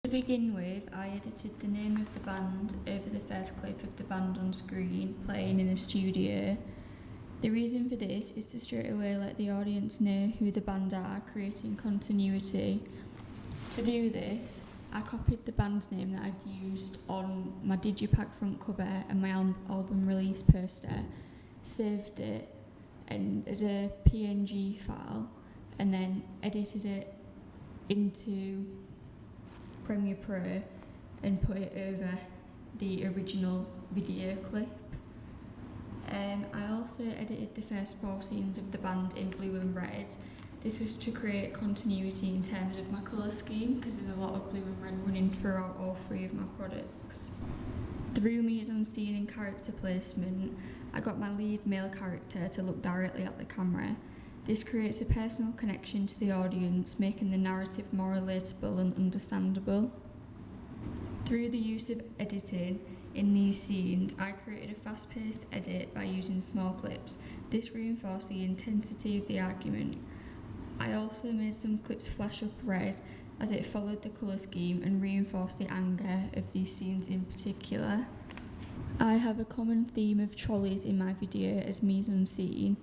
To begin with, I edited the name of the band over the first clip of the band on screen playing in a studio. The reason for this is to straight away let the audience know who the band are, creating continuity. To do this, I copied the band's name that I'd used on my Digipack front cover and my album release poster, saved it and as a PNG file, and then edited it into Premiere Pro and put it over the original video clip. I also edited the first 4 scenes of the band in blue and red. This was to create continuity in terms of my colour scheme, because there's a lot of blue and red running throughout all 3 of my products. Through mise-en-scene and character placement, I got my lead male character to look directly at the camera. This creates a personal connection to the audience, making the narrative more relatable and understandable. Through the use of editing in these scenes, I created a fast-paced edit by using small clips. This reinforced the intensity of the argument. I also made some clips flash up red as it followed the colour scheme and reinforced the anger of these scenes in particular. I have a common theme of trolleys in my video as mise-en-scene.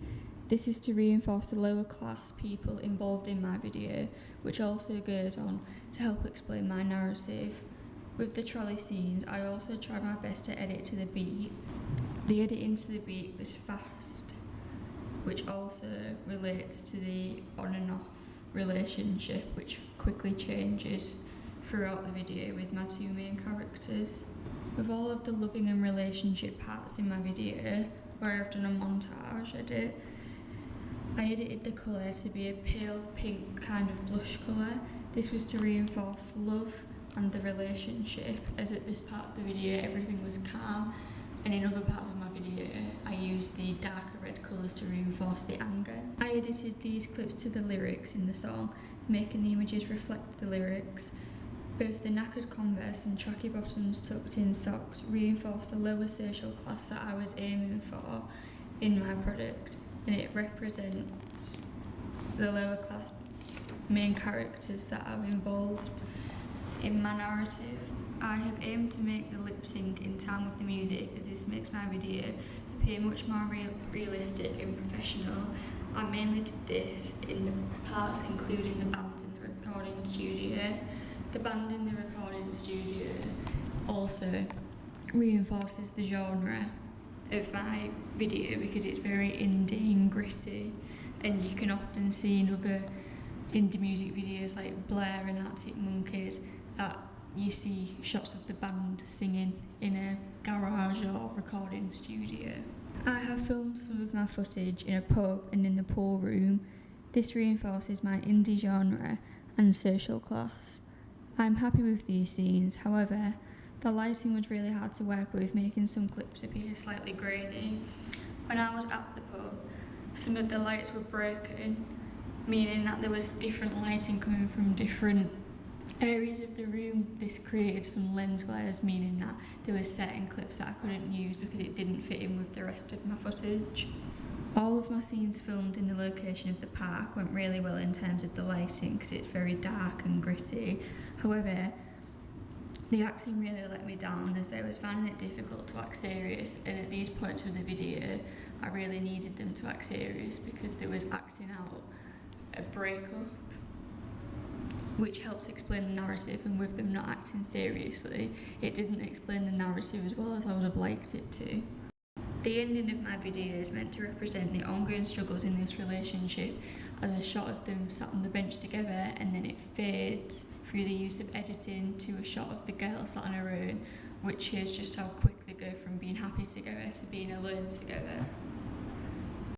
This is to reinforce the lower class people involved in my video, which also goes on to help explain my narrative. With the trolley scenes, I also tried my best to edit to the beat. The editing to the beat was fast, which also relates to the on and off relationship, which quickly changes throughout the video with my 2 main characters. With all of the loving and relationship parts in my video, where I've done a montage edit, I edited the colour to be a pale pink kind of blush colour. This was to reinforce love and the relationship, as at this part of the video everything was calm, and in other parts of my video I used the darker red colours to reinforce the anger. I edited these clips to the lyrics in the song, making the images reflect the lyrics. Both the knackered Converse and tracky bottoms tucked in socks reinforced the lower social class that I was aiming for in my product, and it represents the lower class main characters that I've involved in my narrative. I have aimed to make the lip sync in time with the music, as this makes my video appear much more realistic and professional. I mainly did this in the parts including the bands in the recording studio. The band in the recording studio also reinforces the genre of my video because it's very indie and gritty, and you can often see in other indie music videos like Blair and Arctic Monkeys that you see shots of the band singing in a garage or recording studio. I have filmed some of my footage in a pub and in the pool room. This reinforces my indie genre and social class. I'm happy with these scenes, however, the lighting was really hard to work with, making some clips appear slightly grainy. When I was at the pub, some of the lights were broken, meaning that there was different lighting coming from different areas of the room. This created some lens glares, meaning that there were certain clips that I couldn't use because it didn't fit in with the rest of my footage. All of my scenes filmed in the location of the park went really well in terms of the lighting because it's very dark and gritty. However, the acting really let me down as I was finding it difficult to act serious, and at these points of the video I really needed them to act serious because there was acting out a breakup, which helps explain the narrative, and with them not acting seriously, it didn't explain the narrative as well as I would have liked it to. The ending of my video is meant to represent the ongoing struggles in this relationship as a shot of them sat on the bench together, and then it fades through the use of editing to a shot of the girl sat on her own, which shows just how quick they go from being happy together to being alone together.